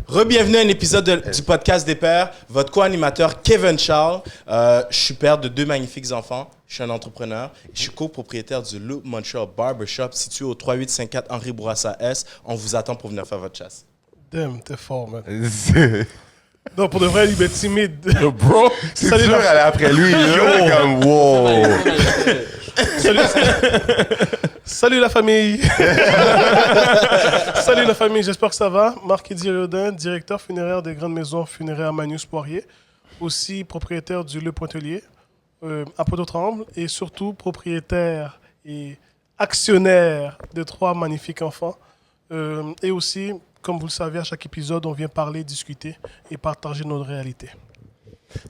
Re-bienvenue à un épisode du podcast des pères. Votre co-animateur Kevin Charles. Je suis père de 2 magnifiques enfants. Je suis un entrepreneur. Je suis copropriétaire du Loop Montreal Barbershop situé au 3854 Henri Bourassa S. On vous attend pour venir faire votre chasse. Damn, t'es fort, man. Non, pour de vrai, il est timide. Yo, bro, c'est Salut, dur d'aller après lui. Yo, comme wow. Salut la famille. Salut la famille, j'espère que ça va. Marc-Eddy Riodin, directeur funéraire des grandes maisons funéraires Magnus Poirier, aussi propriétaire du Le Pointelier à Pointe-aux-Trembles et surtout propriétaire et actionnaire de 3 magnifiques enfants. Et aussi, comme vous le savez, à chaque épisode, on vient parler, discuter et partager notre réalité.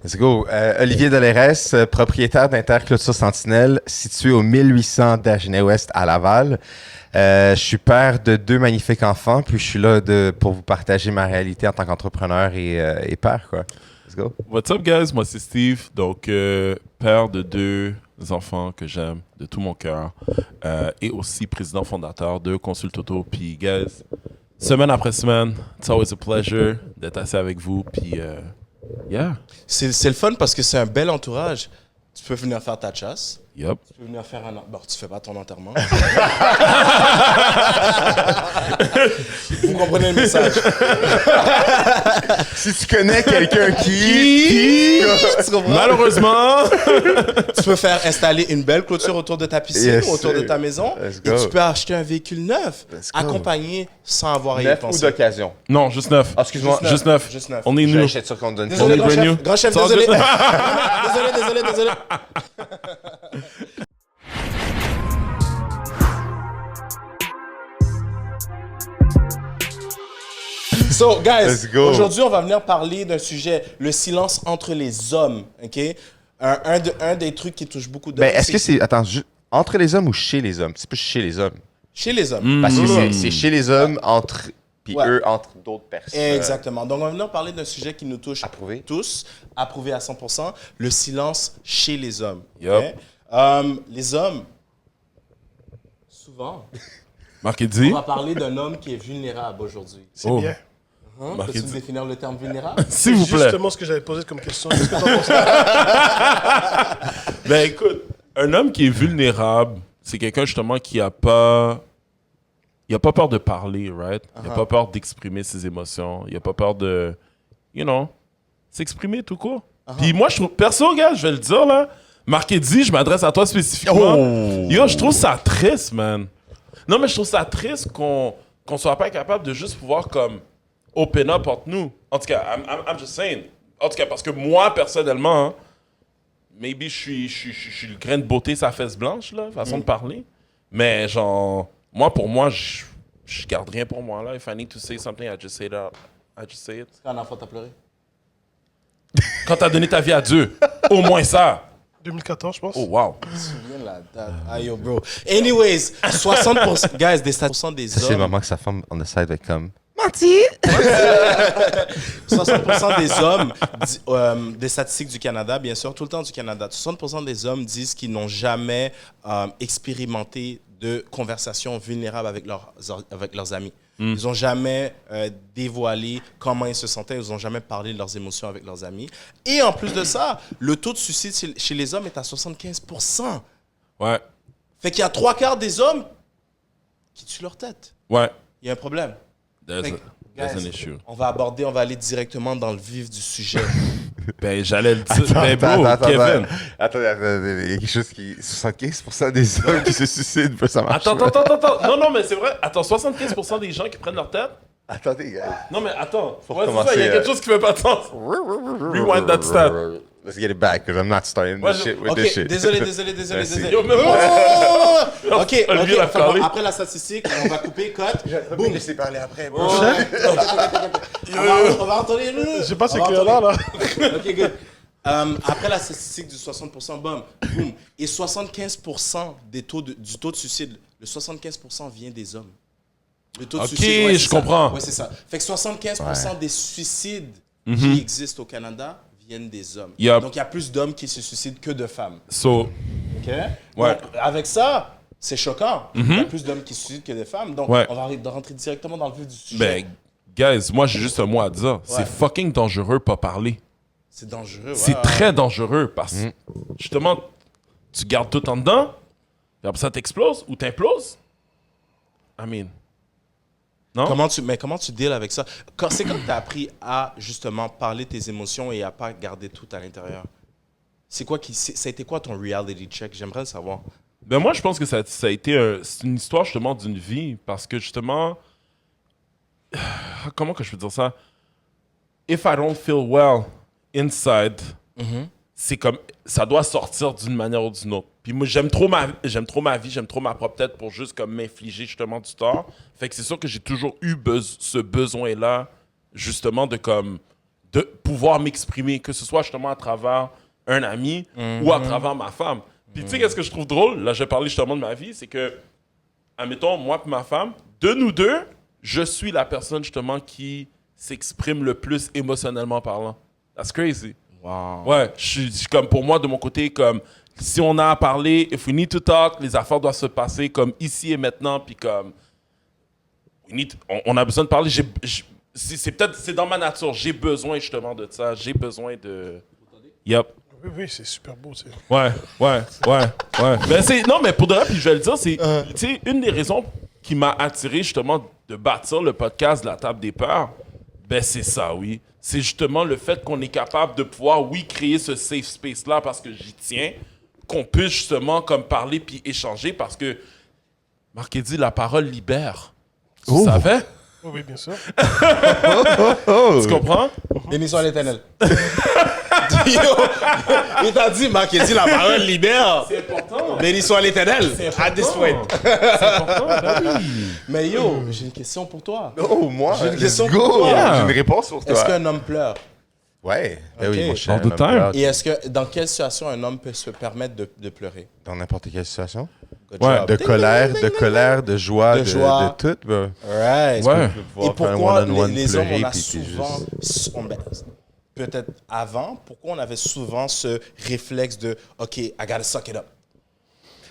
Let's go. Olivier Delerès, propriétaire d'Interclôture Sentinelle, situé au 1800 d'Agenais-Ouest à Laval. Je suis père de 2 magnifiques enfants, puis je suis là pour vous partager ma réalité en tant qu'entrepreneur et père, quoi. Let's go. What's up, guys? Moi, c'est Steve. Donc, père de 2 enfants que j'aime de tout mon cœur et aussi président fondateur de Consult Auto. Puis, guys, semaine après semaine, it's always a pleasure d'être assis avec vous. Puis, yeah. C'est le fun parce que c'est un bel entourage. Tu peux venir faire ta chasse. Yup. Tu peux venir faire un... Bon, tu fais pas ton enterrement. Vous comprenez le message. Si tu connais quelqu'un qui... Tu comprends? Malheureusement, Tu peux faire installer une belle clôture autour de ta piscine Yes, ou autour de sir. ta maison. Let's Et go. tu peux acheter un véhicule neuf, Let's go. accompagné sans avoir à y Neuf ou penser. d'occasion? non, juste 9. Ah, excuse-moi. Juste 9. Juste 9. On est nous. J'achète sûr qu'on te donne ça. Désolé, On est grand brand chef. new. Grand chef, C'est all désolé. good. désolé. So, guys, Let's go. aujourd'hui, on va venir parler d'un sujet, le silence entre les hommes, OK? Un des trucs qui touche beaucoup d'hommes. Ben, est-ce que c'est... Attends, entre les hommes ou chez les hommes? C'est plus chez les hommes. Chez les hommes. Parce que c'est chez les hommes, entre... Puis Ouais. eux, entre d'autres personnes. Exactement. Donc, on va venir parler d'un sujet qui nous touche Approuvé. tous, approuvé à 100%, le silence chez les hommes. Yup. OK? Les hommes, souvent, Marc-Eddy. on va parler d'un homme qui est vulnérable aujourd'hui. C'est Oh. bien. Marc-Eddy. Peux-tu me définir le terme vulnérable? S'il vous C'est plaît. justement ce que j'avais posé comme question. Qu'est-ce que t'en penses? Ben écoute, un homme qui est vulnérable, c'est quelqu'un justement qui a pas peur de parler, right? Il a pas peur d'exprimer ses émotions. Il a pas peur de, s'exprimer tout court. Puis moi, je trouve, perso, gars, je vais le dire là, Marc-Eddy, je m'adresse à toi spécifiquement. Yo, je trouve ça triste, man. Non, mais je trouve ça triste qu'on soit pas capable de juste pouvoir comme open up entre nous. En tout cas, I'm just saying. En tout cas, parce que moi, personnellement, hein, maybe je suis le grain de beauté, sa fesse blanche, là, façon de parler. Mais genre, pour moi, je garde rien pour moi, là. If I need to say something, I just say that. I just say it. Quand un enfant t'a pleuré? Quand t'as donné ta vie à Dieu, au moins ça. 2014, je pense. Oh, wow. Je me souviens la date. Aïe, yo, bro. Anyways, 60%, guys, des 60% des C'est le hommes, moment que sa femme, on the side, va être comme... Menti! 60% des hommes, des statistiques du Canada, bien sûr, tout le temps du Canada, 60% des hommes disent qu'ils n'ont jamais expérimenté de conversations vulnérables avec leurs amis. Ils n'ont jamais dévoilé comment ils se sentaient, ils n'ont jamais parlé de leurs émotions avec leurs amis. Et en plus de ça, le taux de suicide chez les hommes est à 75%. Ouais. Fait qu'il y a 3/4 des hommes qui tuent leur tête. Ouais. Il y a un problème. There's Guys, an issue. on va aller directement dans le vif du sujet. Ben, j'allais le dire. Mais bro, Kevin. Attends, il y a quelque chose qui... 75% des hommes qui se suicident, ça marche. Attends. Non, mais c'est vrai. Attends, 75% des gens qui prennent leur tête. Attendez, gars. Non, mais attends. Faut Ouais, c'est ça, recommencer, il y a quelque chose qui fait pas de sens. Rewind that stat. Let's get it back, because I'm not starting Ouais, this shit with Ok, this shit. désolé. Merci. Yo, mais Oh, moi, oh, oh, oh. Ok, Olivier l'a fait parlé. bon, après la statistique, on va couper, cut. Boum. Laissez parler après, bro. On va entendre. Je sais pas c'est clair là. Ok, good. Après la statistique du 60%, boum. Et 75% du taux de suicide, le 75% vient des hommes. Le taux de Ok, suicide, ouais, c'est je ça. comprends. Ouais, c'est ça. Fait que 75% des suicides qui existent au Canada viennent des hommes. Yup. Donc, il y a plus d'hommes qui se suicident que de femmes. So, OK? Ouais. Donc, avec ça, c'est choquant. Il y a plus d'hommes qui se suicident que de femmes. Donc, Ouais. on va rentrer directement dans le vif du sujet. ben, Guys, moi, j'ai juste un mot à dire. C'est fucking dangereux pas parler. C'est dangereux. C'est très dangereux parce que, justement, tu gardes tout en dedans, et après ça t'explose ou t'imploses. I mean. Non? Comment tu deals avec ça? C'est quand tu as appris à, justement, parler tes émotions et à pas garder tout à l'intérieur. Ça a été quoi ton reality check? J'aimerais le savoir. Ben moi, je pense que ça a été c'est une histoire, justement, d'une vie parce que, justement, comment que je peux dire ça? If I don't feel well inside, c'est comme ça doit sortir d'une manière ou d'une autre. Puis moi j'aime trop ma vie, j'aime trop ma propre tête pour juste comme m'infliger justement du tort. Fait que c'est sûr que j'ai toujours eu ce besoin là justement de pouvoir m'exprimer, que ce soit justement à travers un ami ou à travers ma femme. Puis tu sais qu'est-ce que je trouve drôle, là je vais parler justement de ma vie, c'est que admettons moi et ma femme, de nous deux, je suis la personne justement qui s'exprime le plus émotionnellement parlant. That's crazy. Wow. Ouais, je suis comme pour moi de mon côté comme si on a à parler, if we need to talk, les affaires doivent se passer comme ici et maintenant, puis comme on a besoin de parler. C'est dans ma nature. J'ai besoin justement de ça. J'ai besoin de. Yep. Oui, c'est super beau. C'est... Ouais. Ben non, mais pour de vrai, puis je vais le dire, c'est tu sais, une des raisons qui m'a attiré justement de bâtir le podcast de la table des peurs, ben c'est ça, oui. C'est justement le fait qu'on est capable de pouvoir, oui, créer ce safe space-là parce que j'y tiens, qu'on puisse justement comme parler puis échanger parce que, Marc dit, la parole libère. Tu savais? Oui, bien sûr. Tu comprends? Béni soit l'Éternel. Il t'a dit, Marc, il dit la parole libère. C'est important. Béni soit l'Éternel. À this point. C'est important, ben oui. Mais yo, j'ai une question pour toi. Oh, moi, J'ai une let's question go. pour toi. J'ai une réponse pour toi. Est-ce qu'un homme pleure? Ouais. Ben Ok. oui, mon cher. All the un homme time. pleure Et est-ce que dans quelle situation un homme peut se permettre de pleurer? Dans n'importe quelle situation. Good Ouais, job. De Ding, colère, ding, de ding, colère, de joie, De joie. de tout. Bro. ding. Right. Ouais. Et pourquoi one-on-one les hommes, pleurer, on a puis t'es souvent, peut-être avant, pourquoi on avait souvent ce réflexe de « OK, I gotta suck it up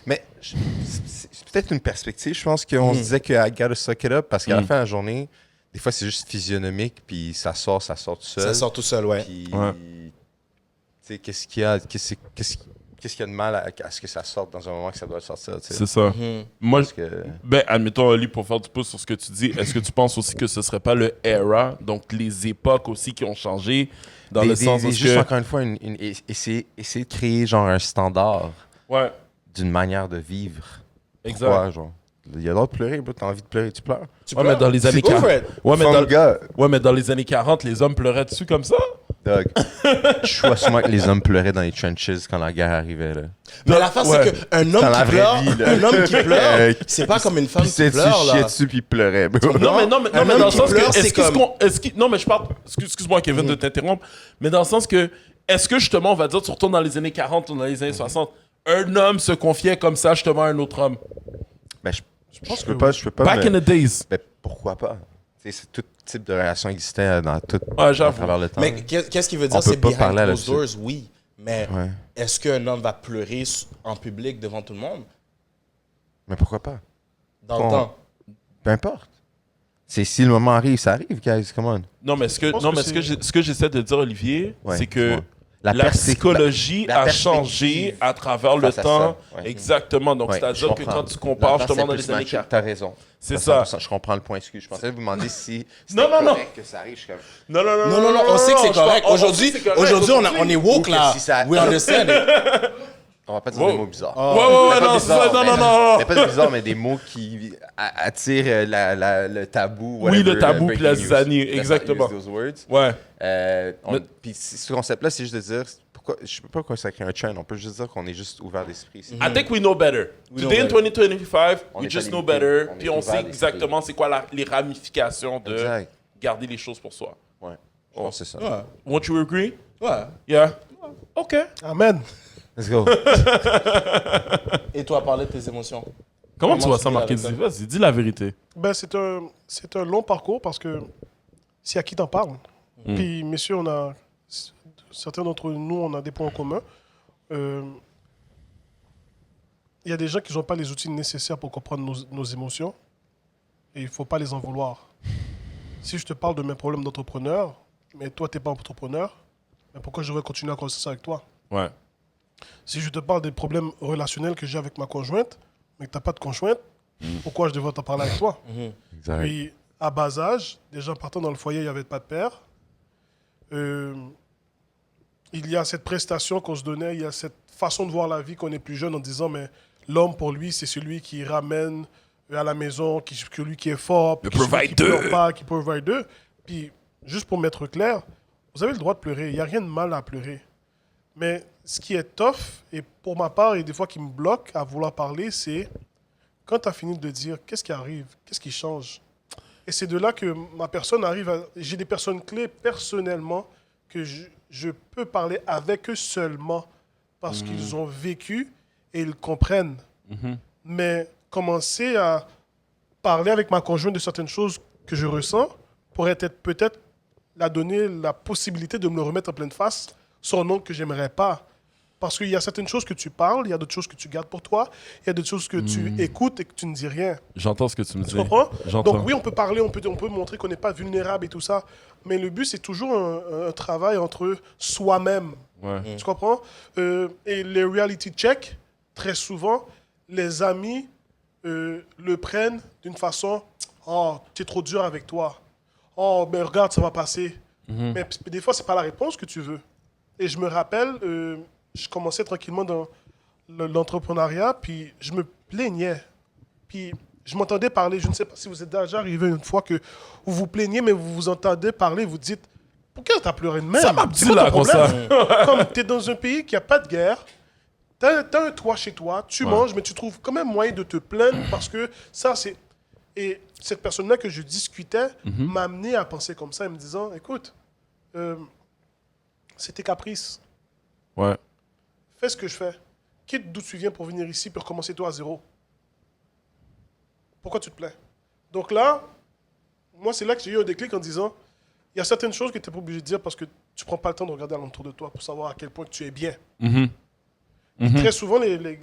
Mais c'est peut-être une perspective. Je pense qu'on se disait que I gotta suck it up parce qu'à la fin de la journée, des fois, c'est juste physionomique, puis ça sort tout ». seul. Ça sort tout seul, ouais. Puis, Ouais. tu sais, qu'est-ce qu'il y a de mal à ce que ça sorte dans un moment que ça doit sortir, tu sais? C'est ça. Moi, Parce que... ben, admettons, Ali, pour faire du pouce sur ce que tu dis, est-ce que tu penses aussi que ce serait pas le era, donc les époques aussi qui ont changé, dans le sens où juste encore une fois, essayer de créer genre un standard Ouais, d'une manière de vivre. exact. Pourquoi, genre? Il y a d'autres pleurer, bro. T'as envie de pleurer, tu pleures. Tu Ouais, pleures? mais dans les années Go for 40. it. Ouais, mais dans les années 40, les hommes pleuraient dessus comme ça? Doug, je vois souvent que les hommes pleuraient dans les trenches quand la guerre arrivait, là. Mais l'affaire, Ouais. c'est qu'un homme Dans la qui vraie pleure, vie, là. un homme qui pleure, c'est pas comme une femme Puis qui pleure, chiait là. dessus, puis il pleurait, bro. Non, mais Un dans homme le qui sens pleure, que. c'est comme- Non, mais je parle. Excuse-moi, Kevin, de t'interrompre. Mais dans le sens que. Est-ce que justement, on va dire, tu retournes dans les années 40 ou dans les années 60, un homme se confiait comme ça justement à un autre homme? Ben, je peux pas. Back in the days. Ben, pourquoi pas? Tu sais, tout type de relation existait dans tout Ouais, j'avoue. à travers le temps. Mais qu'est-ce qu'il veut On dire, peut c'est pas behind parler closed là-dessus. doors, oui. Mais Ouais. est-ce qu'un homme va pleurer en public devant tout le monde? Mais pourquoi pas? Dans le Bon. temps. Peu importe. C'est si le moment arrive, ça arrive, guys. Come on. Non, mais ce que j'essaie de dire, Olivier, Ouais, c'est que dis-moi. la psychologie la a perspective changé à travers le face à temps. ça, ouais. Exactement. Donc, Ouais, c'est-à-dire je que comprends. quand tu compares Là-dedans, justement c'est dans plus les années matché. 40. T'as raison. C'est T'as ça. 100%, je comprends le point. Excuse. Je pensais vous demander si Non, c'était non, non. correct que ça arrive. Je suis comme... Non, Non, on sait que c'est correct. Aujourd'hui, on est woke, Ou que là. si ça- We understand it. On va pas dire Wow. des mots bizarres. Ouais, ouais, Pas non, bizarre, c'est ça. mais- Non. mais pas de bizarre, mais des mots qui attirent le tabou. Oui, whatever, le tabou breaking puis la news. zizanie, Let's not exactement. use those words. Ouais. Mais... Mais- Puis ce concept-là, c'est juste de dire, pourquoi, je sais pas consacrer un trend, on peut juste dire qu'on est juste ouvert d'esprit. ici. I think we know better. We Today in know 2025, On we est just know limité. better. On est Puis on ouvert sait d'esprit. exactement c'est quoi les ramifications de Exact. garder les choses pour soi. Ouais. Je pense que c'est ça. Ouais. Won't you agree? Ouais. Yeah. OK. Amen. Let's go. Et toi, parler de tes émotions. Comment tu vois tu ça, vis Marc? avec ça? Vas-y, dis la vérité. Ben, c'est un long parcours parce que c'est à qui t'en parles. Puis, messieurs, certains d'entre nous, on a des points en commun. Il y a des gens qui n'ont pas les outils nécessaires pour comprendre nos émotions et il ne faut pas les en vouloir. si je te parle de mes problèmes d'entrepreneur, mais toi, tu n'es pas entrepreneur, mais pourquoi je devrais continuer à converser ça avec toi? Ouais. Si je te parle des problèmes relationnels que j'ai avec ma conjointe, mais que tu n'as pas de conjointe, pourquoi je devrais t'en parler avec toi? Exact. Puis, à bas âge, déjà partant dans le foyer, il n'y avait pas de père. Il y a cette prestation qu'on se donnait, il y a cette façon de voir la vie qu'on est plus jeune en disant, mais l'homme, pour lui, c'est celui qui ramène à la maison, celui qui est fort, Le celui qui provider. pleure pas, qui provide. Puis, juste pour mettre clair, vous avez le droit de pleurer. Il n'y a rien de mal à pleurer. Mais ce qui est tough, et pour ma part, et des fois qui me bloque à vouloir parler, c'est quand tu as fini de dire qu'est-ce qui arrive, qu'est-ce qui change. Et c'est de là que ma personne arrive à... J'ai des personnes clés personnellement que je peux parler avec eux seulement parce qu'ils ont vécu et ils comprennent. Mais commencer à parler avec ma conjointe de certaines choses que je ressens pourrait être peut-être la donner la possibilité de me le remettre en pleine face sur un nom que j'aimerais pas. Parce qu'il y a certaines choses que tu parles, il y a d'autres choses que tu gardes pour toi, il y a d'autres choses que tu écoutes et que tu ne dis rien. J'entends ce que tu me dis. Tu comprends? J'entends. Donc oui, on peut parler, on peut montrer qu'on n'est pas vulnérable et tout ça, mais le but, c'est toujours un travail entre soi-même. Ouais. Tu comprends? Et les reality checks, très souvent, les amis le prennent d'une façon « Oh, t'es trop dur avec toi. Oh, mais regarde, ça va passer. Mais des fois, c'est pas la réponse que tu veux. Et je me rappelle, je commençais tranquillement dans l'entrepreneuriat, puis je me plaignais. Puis je m'entendais parler. Je ne sais pas si vous êtes déjà arrivé une fois que vous vous plaignez, mais vous vous entendez parler, vous dites « Pourquoi t'as pleuré de même? Ça m'a C'est dit quoi ton là, comme ça. problème? » Comme t'es dans un pays qui a pas de guerre, t'as un toit chez toi, tu manges, mais tu trouves quand même moyen de te plaindre parce que ça, c'est... Et cette personne-là que je discutais m'a amené à penser comme ça, en me disant « Écoute, c'est tes caprices. Ouais. Fais ce que je fais. Quitte d'où tu viens pour venir ici pour recommencer toi à zéro. Pourquoi tu te plains? » Donc là, moi, c'est là que j'ai eu un déclic en disant, il y a certaines choses que tu n'es pas obligé de dire parce que tu ne prends pas le temps de regarder alentour de toi pour savoir à quel point tu es bien. Très souvent, les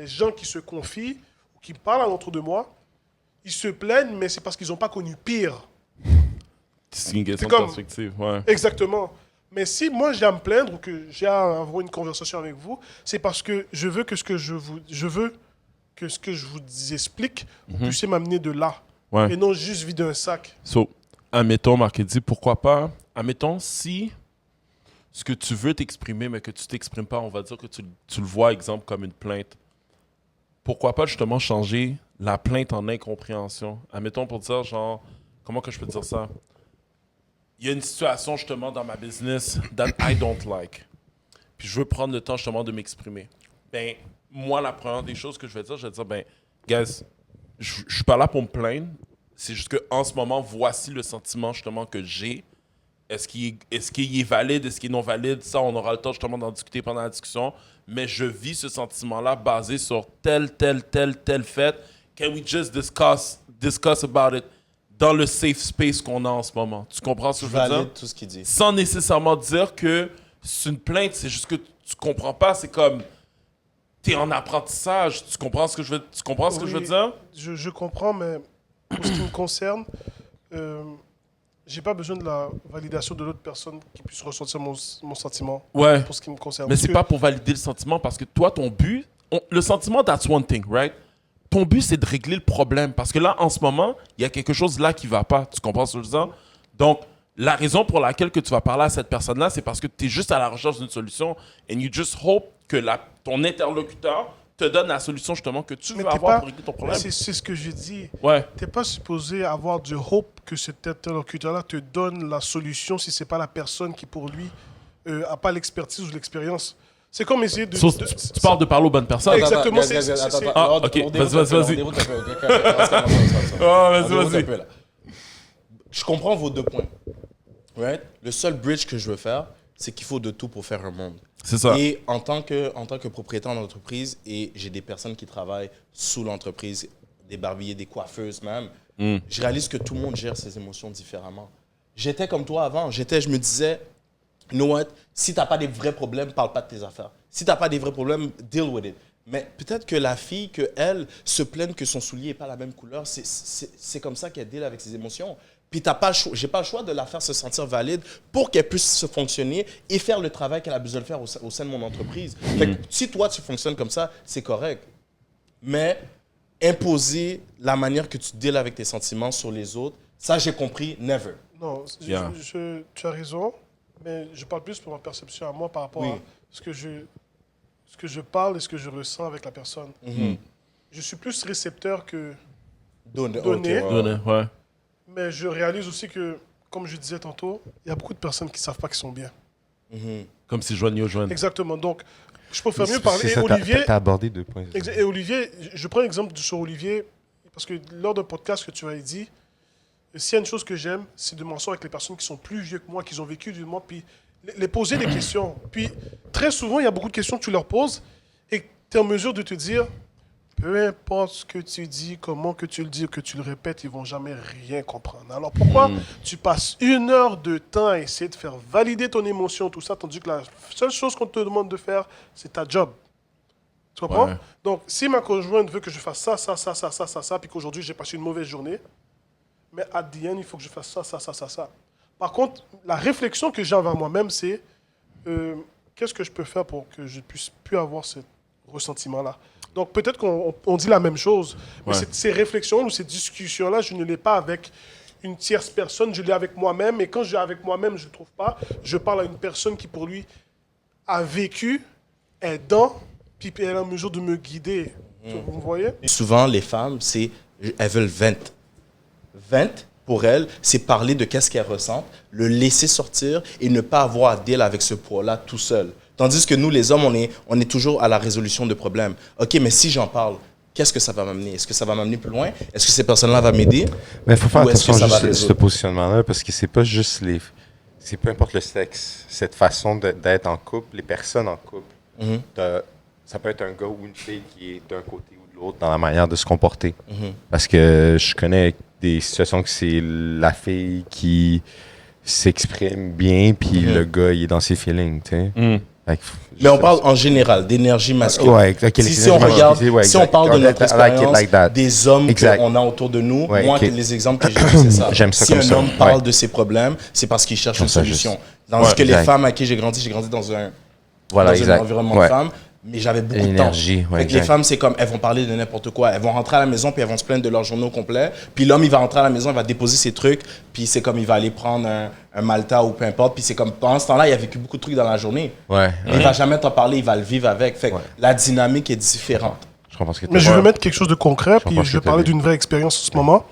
gens qui se confient ou qui parlent alentour de moi, ils se plaignent, mais c'est parce qu'ils n'ont pas connu pire. C'est une question comme- de perspective. Ouais. Exactement. Mais si moi j'ai à me plaindre ou que j'ai à avoir une conversation avec vous, c'est parce que je veux que ce que je vous explique, vous puissiez m'amener de là. Ouais. Et non juste vider un sac. So, admettons, Marc-Eddy, pourquoi pas, admettons, si ce que tu veux t'exprimer, mais que tu t'exprimes pas, on va dire que tu le vois, exemple, comme une plainte, pourquoi pas justement changer la plainte en incompréhension? Admettons pour dire, genre, comment que je peux dire ça? Il y a une situation justement dans ma business that I don't like. Puis je veux prendre le temps justement de m'exprimer. Ben, moi, la première des choses que je vais dire, ben, guys, je suis pas là pour me plaindre. C'est juste qu'en ce moment, voici le sentiment justement que j'ai. Est-ce qu'il est valide, est-ce qu'il est non valide? Ça, on aura le temps justement d'en discuter pendant la discussion. Mais je vis ce sentiment-là basé sur tel fait. Can we just discuss about it dans le safe space qu'on a en ce moment? Tu comprends ce que je veux dire? Valide tout ce qu'il dit. Sans nécessairement dire que c'est une plainte, c'est juste que tu comprends pas. C'est comme, t'es en apprentissage. Tu comprends ce que je veux dire? Je comprends, mais pour ce qui me concerne, j'ai pas besoin de la validation de l'autre personne qui puisse ressentir mon sentiment. Ouais. Pour ce qui me concerne. Mais Parce c'est que- pas pour valider le sentiment parce que toi, ton but, le sentiment, that's one thing, right? Ton but, c'est de régler le problème. Parce que là, en ce moment, il y a quelque chose là qui va pas. Tu comprends ce que je veux dire? Donc, la raison pour laquelle que tu vas parler à cette personne-là, c'est parce que tu es juste à la recherche d'une solution and you just hope que ton interlocuteur te donne la solution justement que tu Mais veux t'es avoir pas- pour régler ton problème. C'est ce que j'ai dit. Ouais. T'es pas supposé avoir du hope que cet interlocuteur-là te donne la solution si c'est pas la personne qui, pour lui, a pas l'expertise ou l'expérience. C'est comme essayer de... So, tu parles de parler aux bonnes personnes. Exactement, Attends, c'est- attends, c'est- attends, Ah, ok, on déroute vas-y. un peu, on déroute un peu, ok, on vas-y, déroute vas-y. un peu, là. Je comprends vos deux points. Right? Le seul bridge que je veux faire, c'est qu'il faut de tout pour faire un monde. C'est ça. Et en tant que propriétaire d'entreprise, et j'ai des personnes qui travaillent sous l'entreprise, des barbillers, des coiffeuses même, je réalise que tout le monde gère ses émotions différemment. J'étais comme toi avant. Je me disais, you know what? Si tu n'as pas des vrais problèmes, parle pas de tes affaires. Si tu n'as pas des vrais problèmes, deal with it. Mais peut-être que la fille, qu'elle se plaigne que son soulier n'est pas la même couleur, c'est comme ça qu'elle deal avec ses émotions. Puis j'ai pas le choix de la faire se sentir valide pour qu'elle puisse se fonctionner et faire le travail qu'elle a besoin de faire au sein de mon entreprise. Fait que si toi, tu fonctionnes comme ça, c'est correct. Mais imposer la manière que tu deals avec tes sentiments sur les autres, ça, j'ai compris, never. Non, Yeah. tu as raison, mais je parle plus pour ma perception à moi par rapport Oui. à ce que je parle et ce que je ressens avec la personne. Je suis plus récepteur que Donner. Donner. ok, Donner, ouais. Mais je réalise aussi que, comme je disais tantôt, il y a beaucoup de personnes qui ne savent pas qu'ils sont bien. Comme si Joanie au Joanie. Exactement. Donc, je préfère mieux C'est parler. Et ça, Olivier, t'as abordé 2 points. et Olivier, je prends l'exemple sur Olivier, parce que lors d'un podcast que tu avais dit, s'il y a une chose que j'aime, c'est de m'asseoir avec les personnes qui sont plus vieux que moi, qui ont vécu du monde, puis les poser des questions. Puis, très souvent, il y a beaucoup de questions que tu leur poses et tu es en mesure de te dire, peu importe ce que tu dis, comment que tu le dis ou que tu le répètes, ils vont jamais rien comprendre. Alors pourquoi tu passes 1 heure de temps à essayer de faire valider ton émotion, tout ça, tandis que la seule chose qu'on te demande de faire, c'est ta job. Tu comprends? Ouais. Donc, si ma conjointe veut que je fasse ça, puis qu'aujourd'hui j'ai passé une mauvaise journée, mais at the end, il faut que je fasse ça. Par contre, la réflexion que j'ai envers moi-même, c'est qu'est-ce que je peux faire pour que je puisse plus avoir ce ressentiment-là. Donc, peut-être qu'on dit la même chose, mais Ouais. ces réflexions ou ces discussions-là, je ne l'ai pas avec une tierce personne, je l'ai avec moi-même. Et quand je l'ai avec moi-même, je ne le trouve pas. Je parle à une personne qui, pour lui, a vécu, est dans, puis elle est en mesure de me guider. Vous voyez? Souvent, les femmes, elles veulent vent. Vent, pour elles, c'est parler de qu'est-ce qu'elles ressentent, le laisser sortir et ne pas avoir à deal avec ce poids-là tout seul. Tandis que nous, les hommes, on est toujours à la résolution de problèmes. OK, mais si j'en parle, qu'est-ce que ça va m'amener? Est-ce que ça va m'amener plus loin? Est-ce que ces personnes-là vont m'aider? Mais il faut faire Ou est-ce que attention ça va juste à ce résoudre? positionnement-là, parce que c'est pas juste c'est peu importe le sexe, cette façon d'être en couple, les personnes en couple. Ça peut être un gars ou une fille qui est d'un côté ou de l'autre dans la manière de se comporter. Parce que je connais des situations que c'est la fille qui s'exprime bien, puis le gars, il est dans ses feelings, tu sais. Fait que Mais on parle en général d'énergie masculine. Ouais, ok, Si on regarde, ouais, si on exact. parle de notre I like it expérience, like that. des hommes Exact. qu'on a autour de nous, Ouais, moi, ok. les exemples que j'ai vus, c'est ça. J'aime ça Si comme un ça. homme parle Ouais. de ses problèmes, c'est parce qu'il cherche Comme une ça, solution. juste. Tandis que les exact. femmes à qui j'ai grandi dans un Voilà, dans exact. un environnement Ouais. de femmes, mais j'avais beaucoup de temps. L'énergie, ouais, Fait que les exact. femmes, c'est comme, elles vont parler de n'importe quoi. Elles vont rentrer à la maison, puis elles vont se plaindre de leur journée au complet. Puis l'homme, il va rentrer à la maison, il va déposer ses trucs, puis c'est comme, il va aller prendre un Malta ou peu importe. Puis c'est comme, pendant ce temps-là, il a vécu beaucoup de trucs dans la journée. Ouais, Mais il va jamais t'en parler, il va le vivre avec. Fait que Ouais. la dynamique est différente. je comprends ce que tu Mais je veux vais mettre quelque chose de concret, puis comprends je ce vais que t'as parler dit. d'une vraie expérience en ce moment.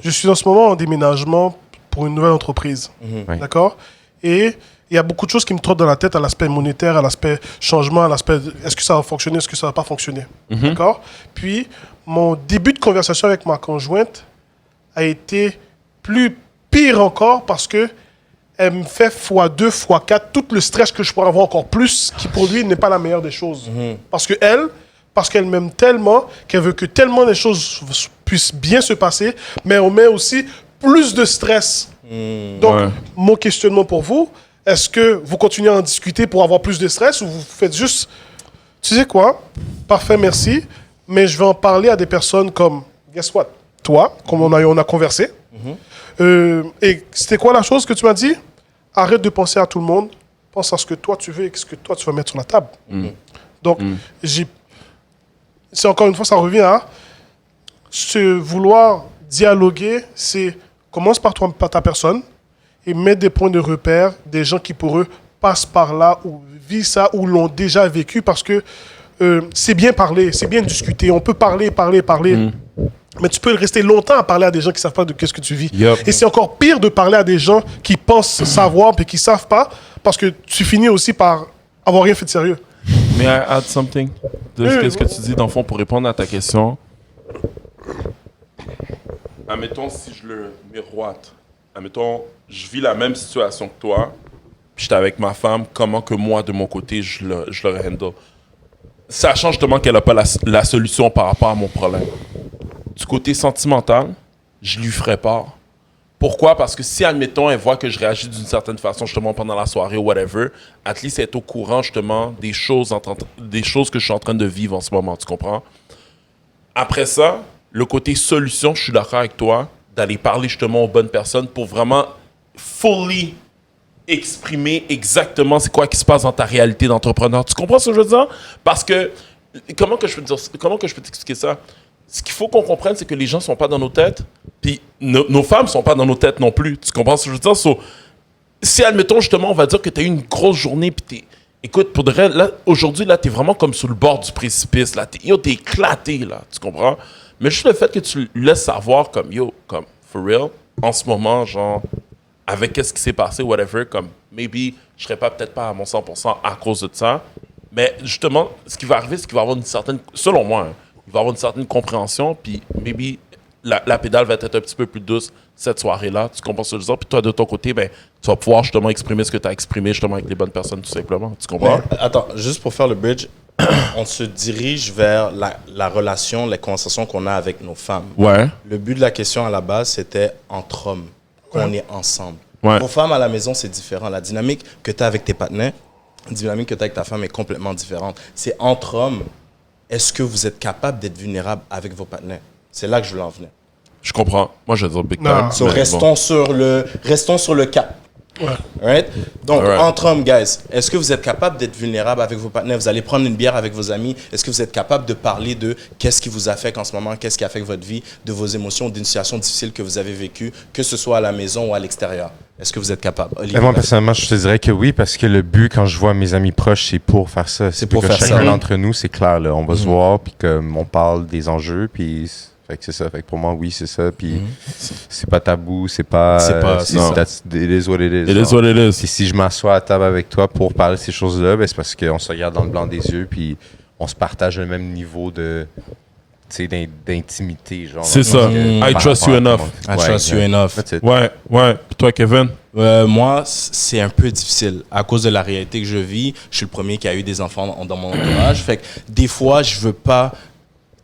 Je suis en ce moment en déménagement pour une nouvelle entreprise. Oui. D'accord? Et il y a beaucoup de choses qui me trottent dans la tête à l'aspect monétaire, à l'aspect changement, à l'aspect est-ce que ça va fonctionner, est-ce que ça va pas fonctionner. D'accord? Puis, mon début de conversation avec ma conjointe a été plus pire encore parce que elle me fait x2, x4 tout le stress que je pourrais avoir encore plus, qui pour lui n'est pas la meilleure des choses. Parce qu'elle m'aime tellement, qu'elle veut que tellement les choses puissent bien se passer, mais on met aussi plus de stress. Donc, Ouais. mon questionnement pour vous, est-ce que vous continuez à en discuter pour avoir plus de stress ou vous faites juste, tu sais quoi, parfait, merci, mais je vais en parler à des personnes comme, guess what, toi, comme on a conversé. Et c'était quoi la chose que tu m'as dit? Arrête de penser à tout le monde, pense à ce que toi tu veux et ce que toi tu vas mettre sur la table. Donc, c'est encore une fois, ça revient à se vouloir dialoguer, c'est commence par toi, par ta personne, et mets des points de repère, des gens qui pour eux passent par là ou vivent ça ou l'ont déjà vécu parce que c'est bien parler, c'est bien discuter, on peut parler. Mais tu peux rester longtemps à parler à des gens qui ne savent pas de qu'est-ce que tu vis. Yup. Et c'est encore pire de parler à des gens qui pensent savoir et qui ne savent pas parce que tu finis aussi par avoir rien fait de sérieux. May I add something de ce que tu dis, dans le fond, pour répondre à ta question? Admettons, si je le miroite, admettons, je vis la même situation que toi, puis j'étais avec ma femme, comment que moi, de mon côté, je le handle? Sachant justement qu'elle n'a pas la solution par rapport à mon problème. Du côté sentimental, je lui ferai part. Pourquoi? Parce que si, admettons, elle voit que je réagis d'une certaine façon, justement, pendant la soirée ou whatever, at least elle est au courant, justement, des choses que je suis en train de vivre en ce moment, tu comprends? Après ça, le côté solution, je suis d'accord avec toi, d'aller parler justement aux bonnes personnes pour vraiment fully exprimer exactement c'est quoi qui se passe dans ta réalité d'entrepreneur. Tu comprends ce que je veux dire? Parce que, comment que je peux t'expliquer ça? Ce qu'il faut qu'on comprenne, c'est que les gens sont pas dans nos têtes, puis nos femmes sont pas dans nos têtes non plus. Tu comprends ce que je veux dire? So, si, admettons, justement, on va dire que tu as eu une grosse journée, puis écoute, pour de vrai, là, aujourd'hui, là, t'es vraiment comme sur le bord du précipice, là. T'es éclaté, là. Tu comprends? Mais juste le fait que tu laisses savoir, comme, comme, for real, en ce moment, genre, avec qu'est-ce qui s'est passé, whatever, comme, maybe, je serais peut-être pas à mon 100% à cause de ça. Mais justement, ce qui va arriver, c'est qu'il va y avoir une certaine, selon moi, hein, il va y avoir une certaine compréhension, puis maybe la pédale va être un petit peu plus douce cette soirée-là. Tu comprends ce que je veux dire? Puis toi, de ton côté, ben, tu vas pouvoir justement exprimer ce que tu as exprimé justement avec les bonnes personnes, tout simplement. Tu comprends? Mais, attends, juste pour faire le bridge, on se dirige vers la relation, les conversations qu'on a avec nos femmes. Ouais. Le but de la question à la base, c'était entre hommes, qu'on est ensemble. Ouais. Pour femmes à la maison, c'est différent. La dynamique que tu as avec tes partenaires, la dynamique que tu as avec ta femme est complètement différente. C'est entre hommes, est-ce que vous êtes capable d'être vulnérable avec vos partenaires? C'est là que je voulais en venir. Je comprends. Moi, je veux dire big Non. time. So, mais restons sur le cap. Ouais. Right? Donc, Alright. entre hommes, guys, est-ce que vous êtes capable d'être vulnérable avec vos partenaires? Vous allez prendre une bière avec vos amis. Est-ce que vous êtes capable de parler de qu'est-ce qui vous affecte en ce moment, qu'est-ce qui affecte votre vie, de vos émotions, d'une situation difficile que vous avez vécue, que ce soit à la maison ou à l'extérieur? Est-ce que vous êtes capable? Olivier, Moi, vas-y. personnellement, je te dirais que oui, parce que le but, quand je vois mes amis proches, c'est pour faire ça. C'est pour que faire chacun ça. d'entre nous, c'est clair, là. On va se voir, puis qu'on parle des enjeux, puis fait que c'est ça. Fait que pour moi, oui, c'est ça. Puis c'est pas tabou, c'est pas... C'est pas- non. It is what it is. It is genre. what it is. Puis si je m'assois à table avec toi pour parler de ces choses-là, ben, c'est parce qu'on se regarde dans le blanc des yeux, puis on se partage le même niveau de... tu sais, d'intimité, genre. C'est ça. I Par trust rapport you à tout le enough. monde. I trust you exact. enough. That's it. Ouais. Puis toi, Kevin? Moi, c'est un peu difficile. À cause de la réalité que je vis, je suis le premier qui a eu des enfants dans mon entourage. Fait que des fois, je veux pas...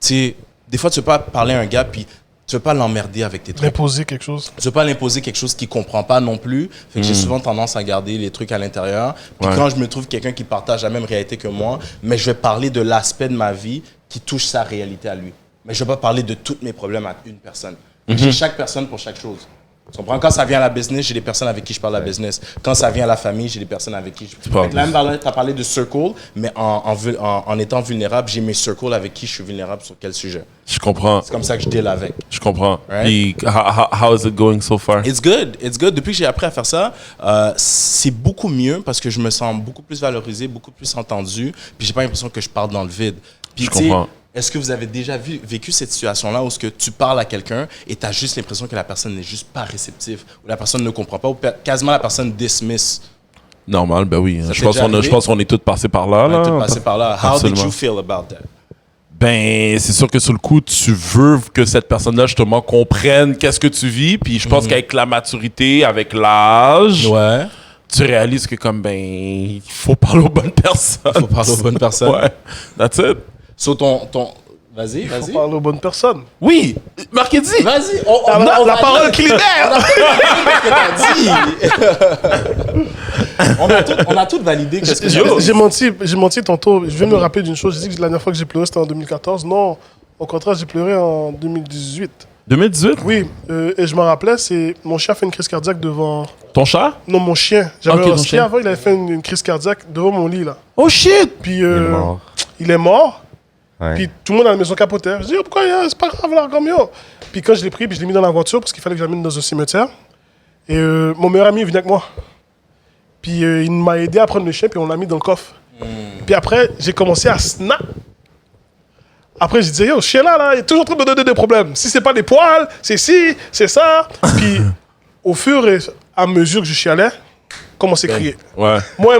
Tu sais, des fois, tu veux pas parler à un gars, puis tu veux pas l'emmerder avec tes trucs. L'imposer quelque chose. Je veux pas l'imposer quelque chose qu'il comprend pas non plus. Fait que j'ai souvent tendance à garder les trucs à l'intérieur. Puis Ouais. quand je me trouve quelqu'un qui partage la même réalité que moi, mais je vais parler de l'aspect de ma vie qui touche sa réalité à lui. Mais je vais pas parler de tous mes problèmes à une personne. J'ai chaque personne pour chaque chose. Tu comprends? Quand ça vient à la business, j'ai des personnes avec qui je parle de la business. Quand ça vient à la famille, j'ai des personnes avec qui je parles Fait que là, tu as parlé de circle, mais en étant vulnérable, j'ai mes circles avec qui je suis vulnérable sur quel sujet. Je comprends. C'est comme ça que je deal avec. Je comprends. Right. Puis, how is it going so far? It's good. It's good. Depuis que j'ai appris à faire ça, c'est beaucoup mieux parce que je me sens beaucoup plus valorisé, beaucoup plus entendu. Puis j'ai pas l'impression que je parle dans le vide. Puis Je tu sais, comprends. est-ce que vous avez déjà vécu cette situation-là où ce que tu parles à quelqu'un et tu as juste l'impression que la personne n'est juste pas réceptive, ou la personne ne comprend pas, ou quasiment la personne dismiss? Normal, ben oui. Ça Je t'est pense, déjà arrivé? je pense qu'on est tous passés par là. On là. est tous passés par là. How did Absolument. you feel about that? Ben, c'est sûr que sur le coup, tu veux que cette personne-là, justement, comprenne qu'est-ce que tu vis. Puis je pense qu'avec la maturité, avec l'âge, Ouais. tu réalises que, comme, ben, il faut parler aux bonnes personnes. Faut parler aux bonnes personnes. Ouais, that's it. So Vas-y, On vas-y. parle aux bonnes personnes. Oui, Marquez-y. Vas-y. La parole qui libère. On a tout validé. Qu'est-ce que J'ai menti tantôt. Je viens de me rappeler d'une chose. J'ai dit que la dernière fois que j'ai pleuré, c'était en 2014. Non, au contraire, j'ai pleuré en 2018. 2018? Oui, et je me rappelais, c'est mon chien a fait une crise cardiaque devant... Ton chat? Non, mon chien. J'avais Ok, un ton husky chien. avant, il avait fait une crise cardiaque devant mon lit, là. Oh shit! Puis, Il est mort. il est mort. Ouais. Puis tout le monde à la maison capotait. Je dis, oh, pourquoi c'est pas grave là, comme yo. Puis quand je l'ai pris, puis je l'ai mis dans la voiture parce qu'il fallait que je l'amène dans un cimetière. Et mon meilleur ami est venu avec moi. Puis il m'a aidé à prendre le chien, puis on l'a mis dans le coffre. Puis après, j'ai commencé à snap. Après, je disais, yo, ce chien-là, là, il est toujours en train de me donner des problèmes. Si c'est pas des poils, c'est ci, c'est ça. Puis au fur et à mesure que je chialais, commençait à crier. Ouais, Moi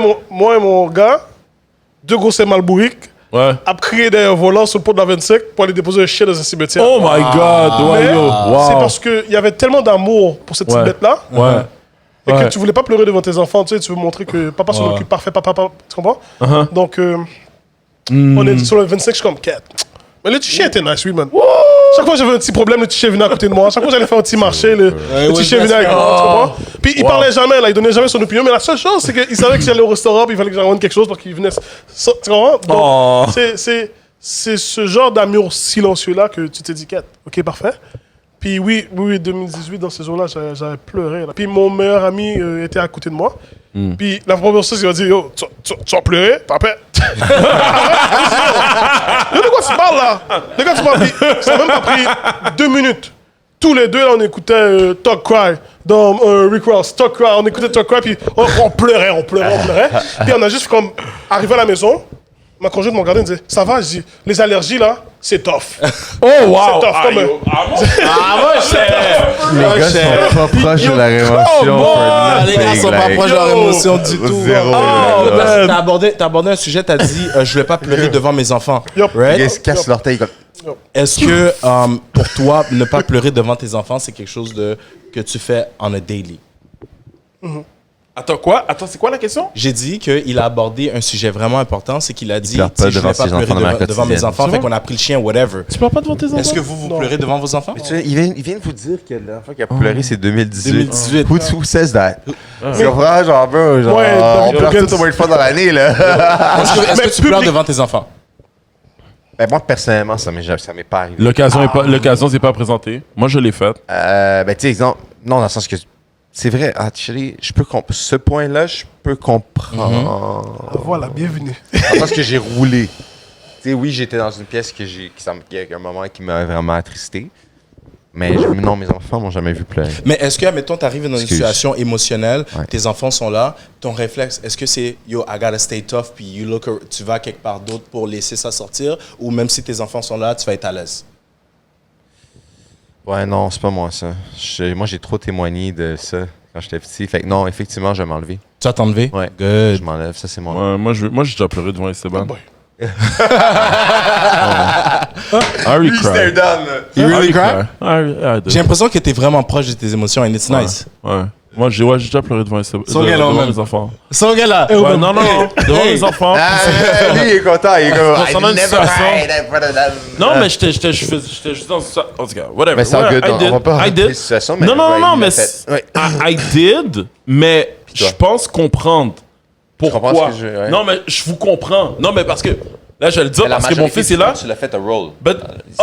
et mon gars, deux grosses malbouriques, ouais. a crié derrière un volant sur le pont de la 25 pour aller déposer un chien dans un cimetière. Oh my god, Mais ouais, yo. Wow. c'est parce qu'il y avait tellement d'amour pour cette Ouais. petite bête-là, Ouais. et Ouais. que tu voulais pas pleurer devant tes enfants, tu sais, tu veux montrer que papa s'en occupe parfait, papa, tu comprends? Donc, on est sur le 25, je suis comme, quête. Mais le petit chien était nice, oui, man. Chaque fois que j'avais un petit problème, le petit chien venait à côté de moi. Chaque fois que j'allais faire un petit marché, le petit chien venait avec moi, tu comprends? Puis il parlait jamais, là, il donnait jamais son opinion, mais la seule chose, c'est qu'il savait que j'allais au restaurant, puis il fallait que j'amène quelque chose pour qu'il venait. Tu comprends? Donc, c'est ce genre d'amour silencieux-là que tu t'es dit, quête, ok, parfait. Puis oui, 2018, dans ce jour-là, j'avais pleuré. Là. Puis mon meilleur ami était à côté de moi. Puis la première chose, il m'a dit, yo, tu as pleuré? T'as peur? De quoi tu parles là? De quoi tu parles? Puis ça n'a même pas pris 2 minutes. Tous les deux, là, on écoutait Talk Cry dans Rick Ross. Talk Cry, on écoutait Talk Cry, puis on pleurait. Puis on a juste comme arrivé à la maison. Ma conjointe me regardait et me disait, ça va? Je dis, les allergies là, c'est tough. Oh, wow! C'est tough, comme Les gars sont pas proches de la rémotion. Les gars sont pas proches de leur émotion du tout. Zéro. T'as abordé un sujet, t'as dit je vais pas pleurer devant mes enfants. Yup. Right? Ils se cassent l'orteil comme. Est-ce que pour toi, ne pas pleurer devant tes enfants, c'est quelque chose que tu fais on a daily? Attends, quoi? Attends, c'est quoi la question? J'ai dit qu'il a abordé un sujet vraiment important, c'est qu'il a dit pleure pas je devant vais pas ses pleurer enfants de manière devant mes quotidienne. enfants, C'est fait vrai? qu'on a pris le chien, whatever. Tu pleures pas devant tes enfants? Est-ce que vous pleurez devant vos enfants? Tu sais, ils viennent vous dire que l'enfant qui a pleuré, c'est 2018. 2018. Who says that? Tu comprends? Genre, bro, genre, Ouais, on David pleure Goggins. tout au moins une fois dans l'année, là. Est-ce que tu pleures devant tes enfants? Ben, moi, personnellement, ça m'est pas arrivé. L'occasion s'est pas présentée. Moi, je l'ai faite. Ben, tu sais, exemple, non, dans le sens que c'est vrai, actually, ce point-là, je peux comprendre. Voilà, bienvenue. Dans le sens que j'ai roulé. Tu sais, oui, j'étais dans une pièce il y a un moment qui m'a vraiment attristé. Mais non, mes enfants m'ont jamais vu pleurer. Mais est-ce que, admettons, tu arrives dans une Excuse. situation émotionnelle, Ouais. tes enfants sont là, ton réflexe, est-ce que c'est yo, I gotta stay tough, puis tu vas quelque part d'autre pour laisser ça sortir, ou même si tes enfants sont là, tu vas être à l'aise? Ouais, non, c'est pas moi, ça. Moi, j'ai trop témoigné de ça quand j'étais petit. Fait que non, effectivement, je vais m'enlever. Tu vas t'enlever? Ouais. Good. Je m'enlève, ça, c'est mon. Ouais, moi, j'ai déjà pleuré devant Esteban. boy. Harry cried. You really cry? I did. J'ai l'impression que tu es vraiment proche de tes émotions, and it's nice. Ouais. Moi, j'ai déjà pleuré devant Esteban. Son gars, là, Devant même. mes enfants. Son gars là! Ouais, non. Devant mes enfants. Lui, il est content. Il est comme. Concernant I une never situation- cried in front of them. Non, mais j'étais juste dans ça. En tout cas, whatever. Mais c'est un Ouais, good. I On va pas I raconter did. les situations, mais. Non, ouais, il mais l'a fait. Ouais. I did, mais toi? je pense comprendre pourquoi. comprends ce que ouais. Non, mais je vous comprends. Non, mais parce que là, je vais le dire Mais la parce que mon majorité fils du est là. temps, Tu l'as fait un role. But,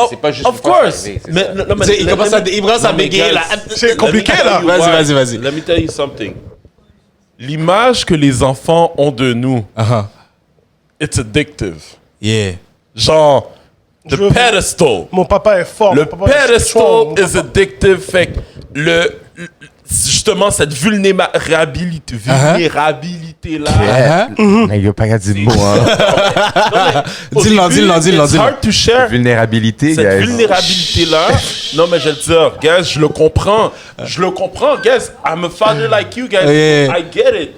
C'est pas juste of une fois que course. c'est arrivé, c'est Mais, ça. non, mais Tu sais, il commence à bégayer là. C'est compliqué, là. Vas-y. Let me tell you something. L'image que les enfants ont de nous, it's addictive. Yeah. Genre, the Je- pedestal. Mon papa est fort. Le mon papa est pedestal strong, mon is papa- addictive. Fait que justement, cette vulnérabilité là. Mais il n'y a pas qu'à dire le mot, hein. Dis-le. It's hard to share. Vulnérabilité, Cette guys. vulnérabilité-là, non, mais je vais le dire, guys, je le comprends, guys. I'm a father like you, guys. Yeah. I get it.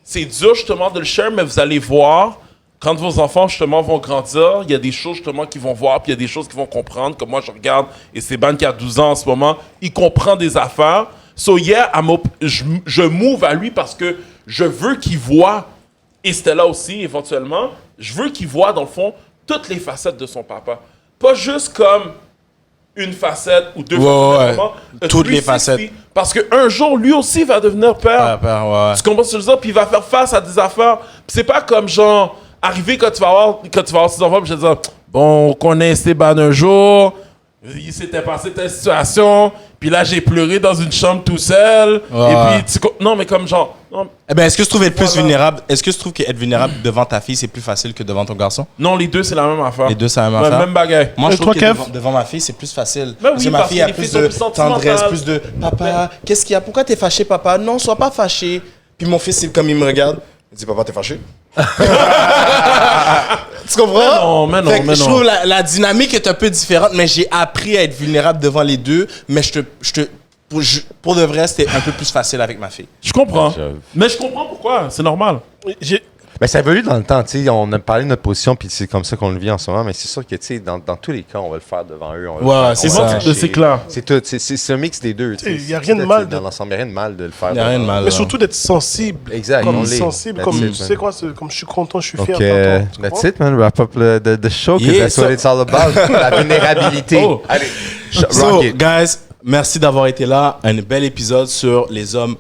C'est dur, justement, de le share, mais vous allez voir, quand vos enfants, justement, vont grandir, il y a des choses, justement, qu'ils vont voir, puis il y a des choses qu'ils vont comprendre. Comme moi, je regarde, et Sébastien, qui a 12 ans en ce moment, il comprend des affaires. So, yeah, je move à lui parce que je veux qu'il voit, et c'était là aussi, éventuellement, je veux qu'il voit, dans le fond, toutes les facettes de son papa. Pas juste comme une facette ou deux facettes. Vraiment, Toutes les 360, facettes. Parce qu'un jour, lui aussi va devenir père. Ouais. Tu comprends ce que je veux dire? Puis il va faire face à des affaires. Puis c'est pas comme genre, arriver quand tu vas avoir ses enfants, puis je vais dire, bon, on connaît Esteban un jour, il s'était passé telle situation, puis là j'ai pleuré dans une chambre tout seul. Ouais. Et puis, non, mais comme genre, Eh ben, est-ce que tu trouves être plus Voilà. vulnérable? Est-ce que tu trouves qu'être vulnérable devant ta fille, c'est plus facile que devant ton garçon? non, les deux c'est la même affaire. Les deux, c'est la même Ouais, affaire. Même bagaille. Moi, je Et trouve toi, que Kev? devant ma fille, c'est plus facile. Ben parce oui, que ma parce fille que a les plus filles sont de plus sentimentales. tendresse, plus de papa, qu'est-ce qu'il y a? Pourquoi t'es fâché, papa? Non, sois pas fâché. Puis mon fils, c'est comme il me regarde. Il dit, papa, t'es fâché? Tu comprends? Mais non, Fait que mais je non. trouve la dynamique est un peu différente, mais j'ai appris à être vulnérable devant les deux. Mais pour de vrai, c'était un peu plus facile avec ma fille. Je comprends. J'avoue. Mais je comprends pourquoi, c'est normal. J'ai- Ben, ça évolue dans le temps, tu sais. On a parlé de notre position, puis c'est comme ça qu'on le vit en ce moment. Mais c'est sûr que, tu sais, dans tous les cas, on va le faire devant eux. On va le Ouais, faire, c'est on ça. va le cacher. C'est clair. C'est tout. C'est un mix des deux. tu sais. Il y a rien de mal Dans de- l'ensemble, il n'y a rien de mal de le faire. Il n'y a rien de devant- mal. Mais là. surtout d'être sensible. Exact, Comme on l'est. sensible, That's comme it, tu sais man. quoi, comme je suis content, je suis Donc, fier. t'entends, tu that's comprends? it, man. Wrap up the show, because Yeah, that's what so- it's all about. La vulnérabilité. Oh. Allez, So, rock it. guys, merci d'avoir été là. Un bel épisode sur les hommes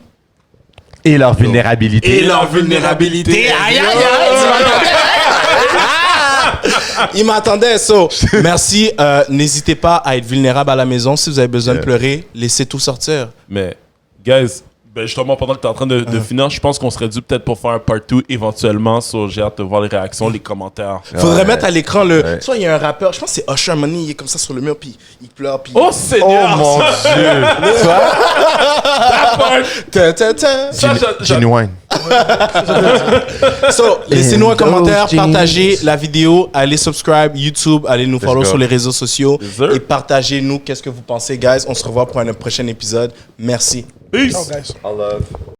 Et leur vulnérabilité. et leur vulnérabilité. Aïe, aïe, aïe, tu m'entendais? Il m'attendait. So, merci. N'hésitez pas à être vulnérable à la maison. Si vous avez besoin de pleurer, laissez tout sortir. Mais, guys, ben justement, pendant que tu es en train de finir, je pense qu'on serait dû peut-être pour faire un part 2 éventuellement. J'ai hâte de voir les réactions, les commentaires. Faudrait mettre à l'écran le. Soit il y a un rappeur, je pense que c'est Usher Money, il est comme ça sur le mur, puis il pleure. Puis... Oh Seigneur! Oh mon Dieu! Genuine. So, laissez-nous un commentaire, partagez la vidéo, allez subscribe YouTube, allez nous follow sur les réseaux sociaux et partagez-nous qu'est-ce que vous pensez, guys. On se revoit pour un prochain épisode. Merci. Peace! Ciao, guys. I love.